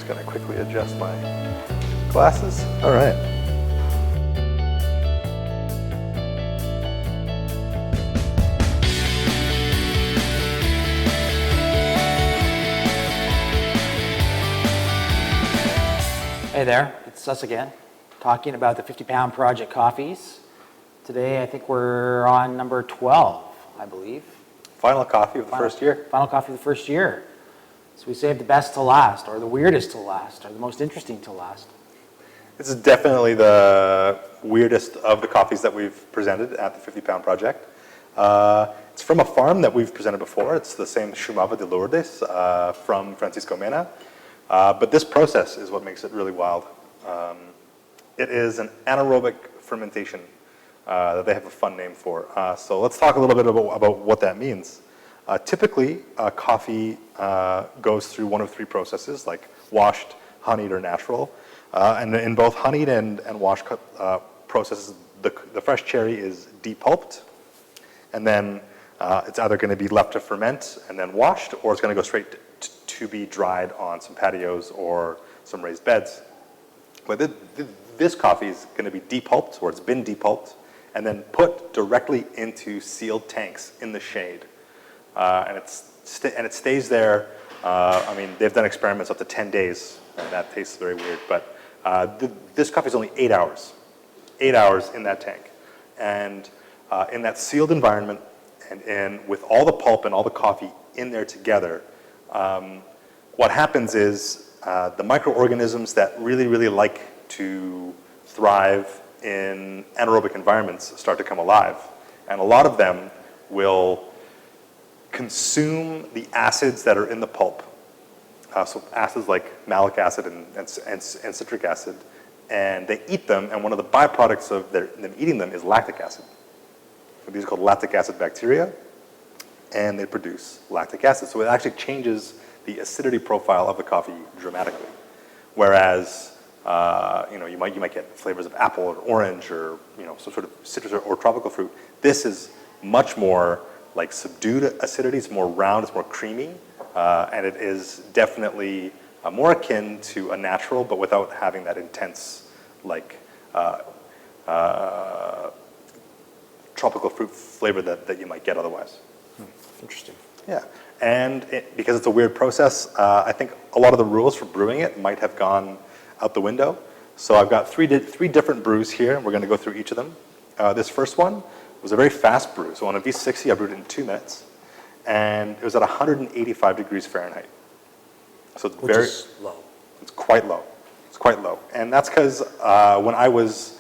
just going to quickly adjust my glasses. All right. Hey there, it's us again, talking about the 50-pound project coffees. Today, I think we're on number 12, I believe. Final coffee of the first year. Final coffee of the first year. So we saved the best to last, or the weirdest to last, or the most interesting to last. This is definitely the weirdest of the coffees that we've presented at the 50-pound project. It's from a farm that we've presented before. It's the same Shumava de Lourdes from Francisco Mena. But this process is what makes it really wild. It is an anaerobic fermentation that they have a fun name for. So let's talk a little bit about what that means. Typically, coffee goes through one of three processes, like washed, honeyed, or natural. And in both honeyed and washed processes, the fresh cherry is depulped, and then it's either going to be left to ferment and then washed, or it's going to go straight to be dried on some patios or some raised beds. But this coffee is going to be depulped, or it's been depulped, and then put directly into sealed tanks in the shade. And it stays there. I mean, they've done experiments up to 10 days, and that tastes very weird. But this coffee is only 8 hours. 8 hours in that tank. And in that sealed environment, and with all the pulp and all the coffee in there together, what happens is the microorganisms that really, really like to thrive in anaerobic environments start to come alive. And a lot of them will consume the acids that are in the pulp. So acids like malic acid and citric acid, and they eat them, and one of the byproducts of them eating them is lactic acid. So these are called lactic acid bacteria, and they produce lactic acid. So it actually changes the acidity profile of the coffee dramatically. Whereas, you might get flavors of apple or orange or some sort of citrus or tropical fruit. This is much more like subdued acidity. It's more round. It's more creamy, and it is definitely more akin to a natural, but without having that intense tropical fruit flavor that you might get otherwise. Interesting. Yeah, and because it's a weird process, I think a lot of the rules for brewing it might have gone out the window. So I've got three different brews here, and we're going to go through each of them. This first one was a very fast brew. So on a V60, I brewed it in 2 minutes, and it was at 185 degrees Fahrenheit. So it's Which is low. It's quite low. It's quite low, and that's because when I was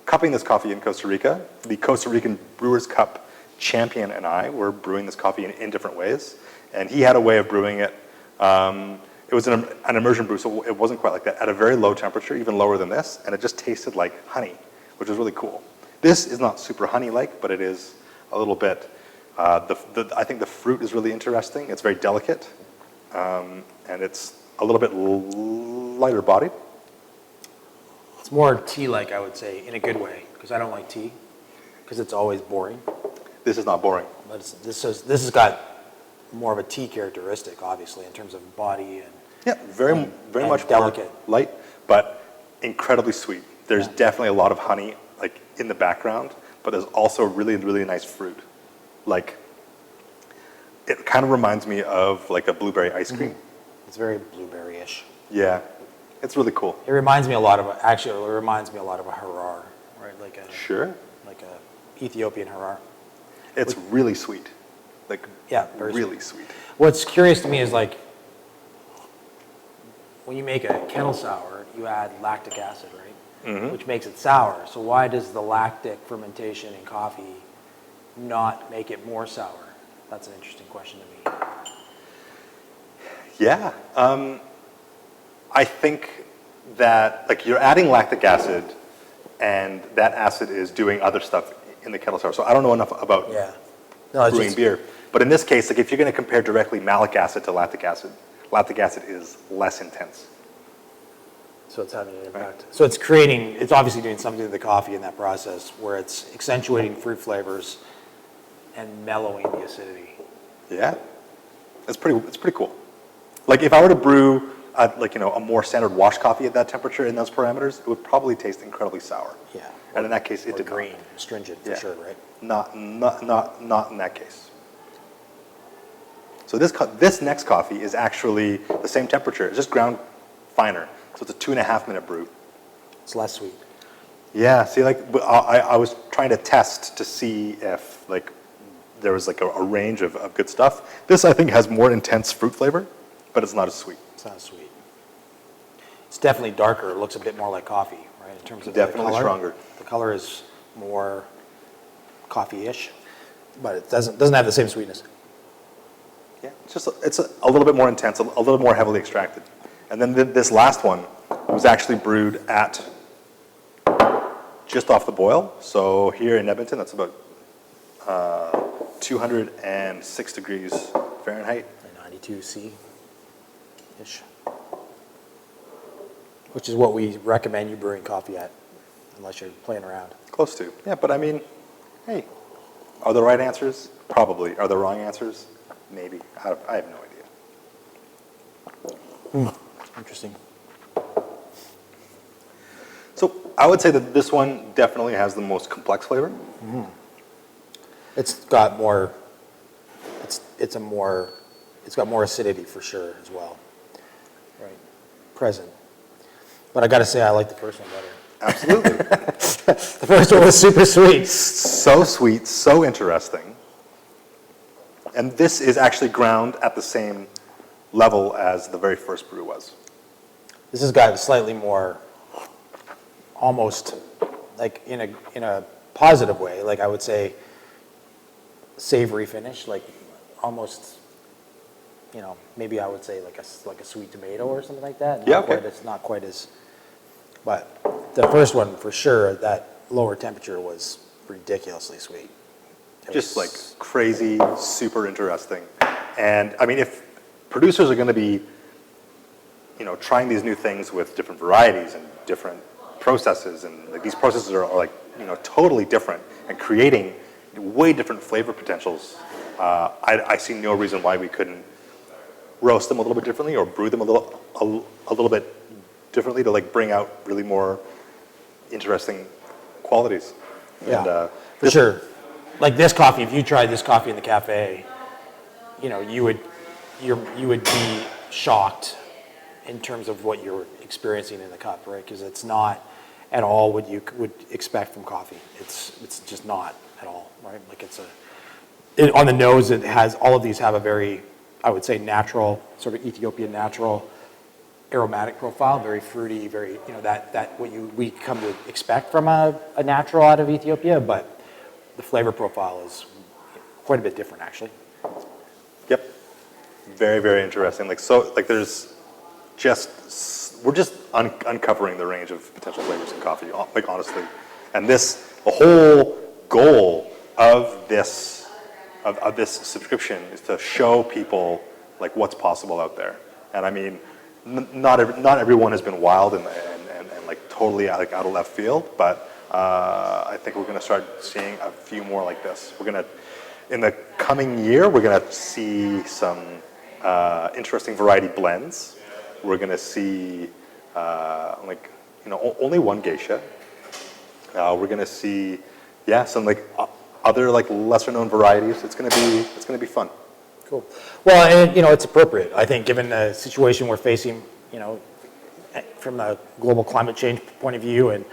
cupping this coffee in Costa Rica, the Costa Rican Brewers Cup champion and I were brewing this coffee in different ways, and he had a way of brewing it. It was an immersion brew, so it wasn't quite like that, at a very low temperature, even lower than this, and it just tasted like honey, which was really cool. This is not super honey-like, but it is a little bit. I think the fruit is really interesting. It's very delicate, and it's a little bit lighter bodied. It's more tea-like, I would say, in a good way, because I don't like tea, because it's always boring. This is not boring. But this has got more of a tea characteristic, obviously, in terms of body and Yeah, very much delicate, more light, but incredibly sweet. There's definitely a lot of honey in the background, but there's also really, really nice fruit. It kind of reminds me of a blueberry ice cream. Mm-hmm. It's very blueberry-ish. Yeah, it's really cool. It reminds me a lot of a harar, right? Sure. Like a Ethiopian harar. It's really sweet. Very really sweet. What's curious to me is when you make a kettle sour, you add lactic acid, right? Mm-hmm. Which makes it sour. So why does the lactic fermentation in coffee not make it more sour? That's an interesting question to me. Yeah. I think that you're adding lactic acid, and that acid is doing other stuff in the kettle sour. So I don't know enough about brewing beer. But in this case, if you're going to compare directly malic acid to lactic acid is less intense. So it's having an impact. Right. So it's obviously doing something to the coffee in that process where it's accentuating fruit flavors and mellowing the acidity. Yeah. It's pretty cool. If I were to brew like, a more standard wash coffee at that temperature in those parameters, it would probably taste incredibly sour. Yeah. And in that case, it Or did green, not. astringent for Yeah. sure, right? Not in that case. So this next coffee is actually the same temperature. It's just ground finer. So it's a 2.5 minute brew. It's less sweet. Yeah, see, like, I was trying to test to see if, like, there was, like, a range of good stuff. This, I think, has more intense fruit flavor, but it's not as sweet. It's not sweet. It's definitely darker. It looks a bit more like coffee, right? In terms of Definitely the color. stronger. The color is more coffee-ish, but it doesn't have the same sweetness. Yeah, it's a little bit more intense, a little more heavily extracted. And then this last one was actually brewed at just off the boil. So here in Edmonton, that's about 206 degrees Fahrenheit. 92 C-ish, which is what we recommend you brewing coffee at, unless you're playing around. Close to. Yeah, but I mean, hey, are the right answers? Probably. Are the wrong answers? Maybe. I have no idea. Interesting. So I would say that this one definitely has the most complex flavor. It's got more. It's got more acidity for sure as well. Right. Present. But I got to say, I like the first one better. Absolutely. The first one was super sweet. So sweet, so interesting. And this is actually ground at the same level as the very first brew was. This has got slightly more, almost like in a positive way, like I would say, savory finish, like almost, maybe I would say like a sweet tomato or something like that. Yeah, okay. It's not quite as, but the first one for sure, that lower temperature was ridiculously sweet. Just like crazy, super interesting. And I mean, if producers are going to be, trying these new things with different varieties and different processes, and like these processes are like, totally different and creating way different flavor potentials, I see no reason why we couldn't roast them a little bit differently or brew them a little bit differently to like bring out really more interesting qualities. Yeah, And, for sure. Like this coffee, if you tried this coffee in the cafe, you would be shocked in terms of what you're experiencing in the cup, right? Because it's not at all what you would expect from coffee. It's just not at all, right? Like on the nose, it has, all of these have a very, I would say, natural, sort of Ethiopian natural aromatic profile, very fruity, very, that what we come to expect from a natural out of Ethiopia, but the flavor profile is quite a bit different, actually. Yep. Very, very interesting. We're just uncovering the range of potential flavors in coffee, like honestly. And the whole goal of this subscription is to show people like what's possible out there. And I mean, not everyone has been wild and like totally out of left field, but I think we're going to start seeing a few more like this. In the coming year, we're going to see some interesting variety blends. We're going to see only one geisha. We're going to see some like other like lesser known varieties. It's going to be fun. Cool. Well, and it's appropriate, I think, given the situation we're facing, from a global climate change point of view and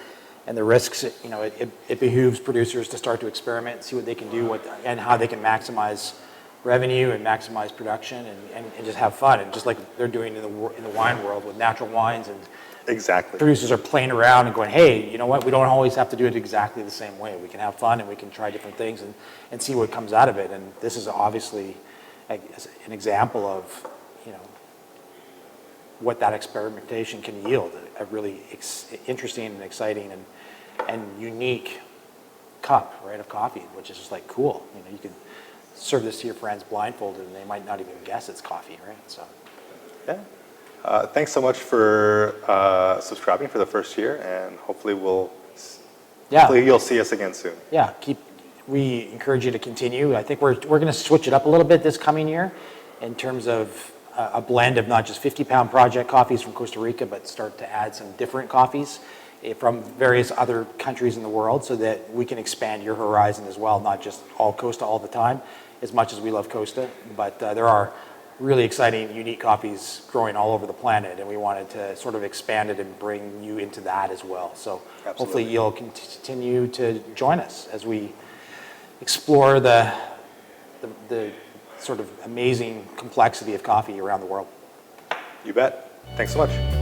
the risks. It behooves producers to start to experiment, see what they can do, and how they can maximize revenue and maximize production and just have fun, and just like they're doing in the wine world with natural wines, and exactly, producers are playing around and going, hey, you know what, we don't always have to do it exactly the same way. We can have fun and we can try different things and see what comes out of it. And this is obviously an example of what that experimentation can yield, a really interesting and exciting and unique cup, right, of coffee, which is just like cool. You can serve this to your friends blindfolded and they might not even guess it's coffee, right? So, yeah. Thanks so much for subscribing for the first year, and hopefully hopefully you'll see us again soon. Yeah, we encourage you to continue. I think we're going to switch it up a little bit this coming year in terms of a blend of not just 50-pound project coffees from Costa Rica, but start to add some different coffees from various other countries in the world so that we can expand your horizon as well, not just all Costa all the time, as much as we love Costa. But there are really exciting, unique coffees growing all over the planet, and we wanted to sort of expand it and bring you into that as well. So hopefully you'll continue to join us as we explore the sort of amazing complexity of coffee around the world. You bet. Thanks so much.